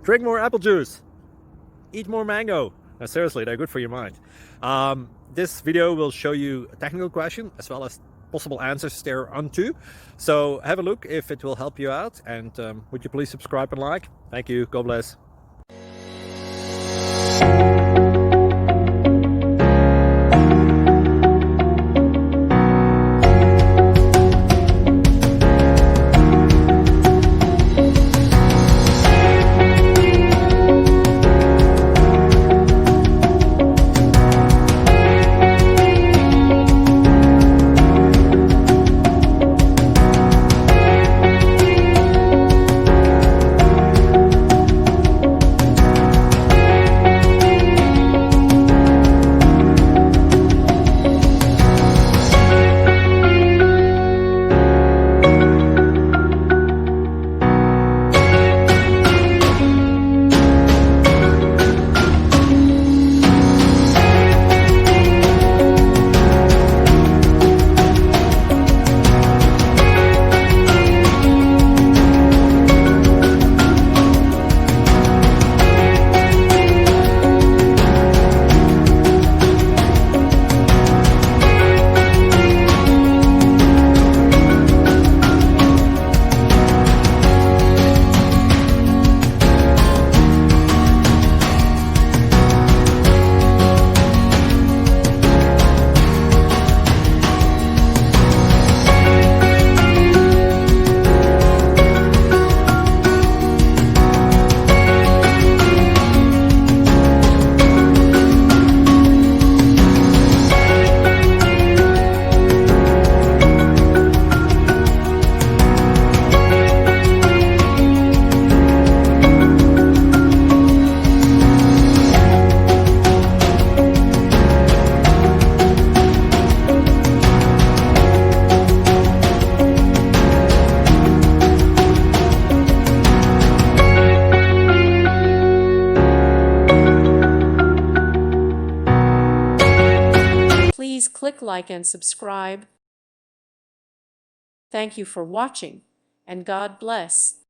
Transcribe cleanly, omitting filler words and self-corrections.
Drink more apple juice. Eat more mango. No, seriously, they're good for your mind. This video will show you a technical question as well as possible answers thereunto. So have a look if it will help you out, and would you please subscribe and like? Thank you. God bless. Please click like and subscribe. Thank you for watching, and God bless.